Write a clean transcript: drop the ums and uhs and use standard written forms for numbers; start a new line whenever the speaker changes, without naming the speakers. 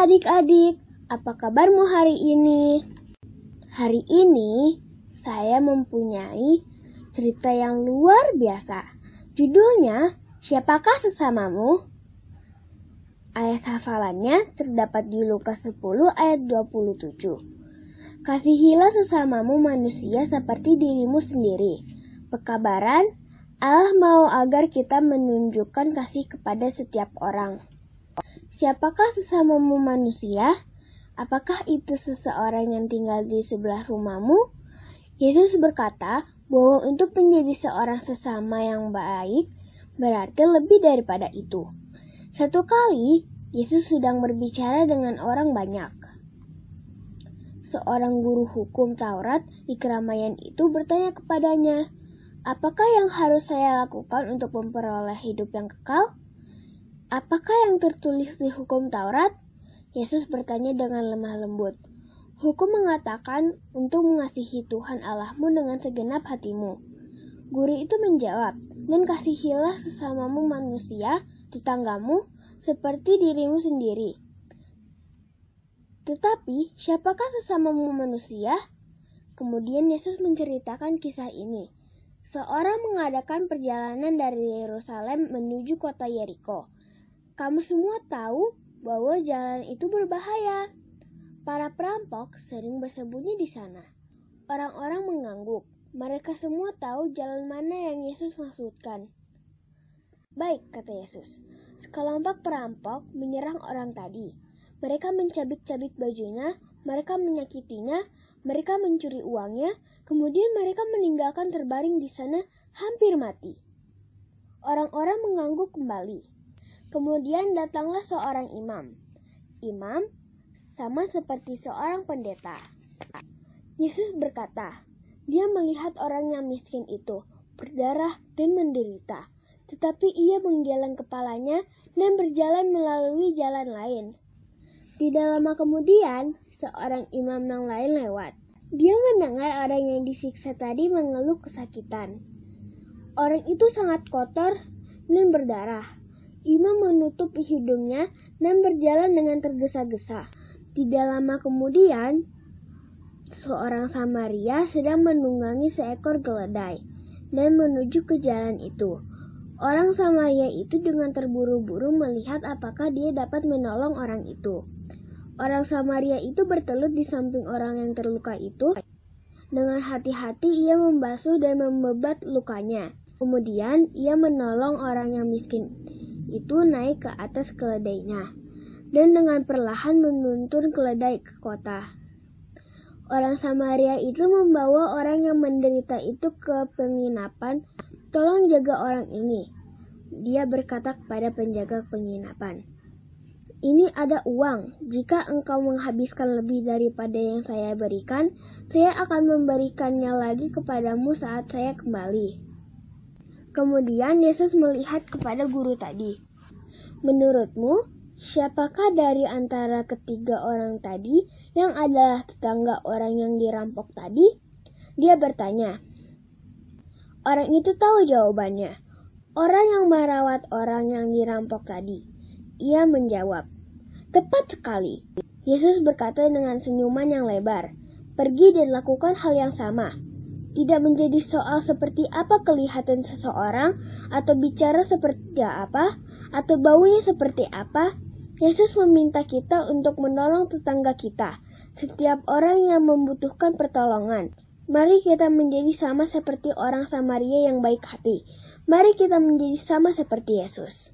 adik-adik, apa kabarmu hari ini? Hari ini saya mempunyai cerita yang luar biasa. Judulnya, Siapakah Sesamamu? Ayat hafalannya terdapat di Lukas 10 ayat 27. Kasihilah sesamamu manusia seperti dirimu sendiri. Pekabaran, Allah mau agar kita menunjukkan kasih kepada setiap orang. Siapakah sesamamu manusia? Apakah itu seseorang yang tinggal di sebelah rumahmu? Yesus berkata bahwa untuk menjadi seorang sesama yang baik berarti lebih daripada itu. Satu kali, Yesus sedang berbicara dengan orang banyak. Seorang guru hukum Taurat di keramaian itu bertanya kepadanya, "Apakah yang harus saya lakukan untuk memperoleh hidup yang kekal? Apakah yang tertulis di hukum Taurat?" Yesus bertanya dengan lemah lembut. "Hukum mengatakan untuk mengasihi Tuhan Allahmu dengan segenap hatimu." Guru itu menjawab, "Dan kasihilah sesamamu manusia, tetanggamu, seperti dirimu sendiri." Tetapi, siapakah sesamamu manusia? Kemudian Yesus menceritakan kisah ini. Seorang mengadakan perjalanan dari Yerusalem menuju kota Yeriko. Kamu semua tahu bahwa jalan itu berbahaya. Para perampok sering bersembunyi di sana. Orang-orang mengangguk. Mereka semua tahu jalan mana yang Yesus maksudkan. "Baik," kata Yesus. "Sekelompok perampok menyerang orang tadi. Mereka mencabik-cabik bajunya, mereka menyakitinya, mereka mencuri uangnya, kemudian mereka meninggalkan terbaring di sana hampir mati." Orang-orang mengangguk kembali. Kemudian datanglah seorang imam. Imam sama seperti seorang pendeta. Yesus berkata, dia melihat orang yang miskin itu berdarah dan menderita, tetapi ia menggeleng kepalanya dan berjalan melalui jalan lain. Tidak lama kemudian, seorang imam yang lain lewat. Dia mendengar orang yang disiksa tadi mengeluh kesakitan. Orang itu sangat kotor dan berdarah. Imam menutup hidungnya dan berjalan dengan tergesa-gesa. Tidak lama kemudian, seorang Samaria sedang menunggangi seekor keledai dan menuju ke jalan itu. Orang Samaria itu dengan terburu-buru melihat apakah dia dapat menolong orang itu. Orang Samaria itu bertelut di samping orang yang terluka itu. Dengan hati-hati ia membasuh dan membebat lukanya. Kemudian ia menolong orang yang miskin itu naik ke atas keledainya dan dengan perlahan menuntun keledai ke kota. Orang Samaria itu membawa orang yang menderita itu ke penginapan. "Tolong jaga orang ini," dia berkata kepada penjaga penginapan. "Ini ada uang. Jika engkau menghabiskan lebih daripada yang saya berikan, saya akan memberikannya lagi kepadamu saat saya kembali." Kemudian Yesus melihat kepada guru tadi. "Menurutmu, siapakah dari antara ketiga orang tadi yang adalah tetangga orang yang dirampok tadi?" Dia bertanya. Orang itu tahu jawabannya. "Orang yang merawat orang yang dirampok tadi." Ia menjawab. "Tepat sekali." Yesus berkata dengan senyuman yang lebar, "Pergi dan lakukan hal yang sama." Tidak menjadi soal seperti apa kelihatan seseorang, atau bicara seperti apa, atau baunya seperti apa. Yesus meminta kita untuk menolong tetangga kita, setiap orang yang membutuhkan pertolongan. Mari kita menjadi sama seperti orang Samaria yang baik hati. Mari kita menjadi sama seperti Yesus.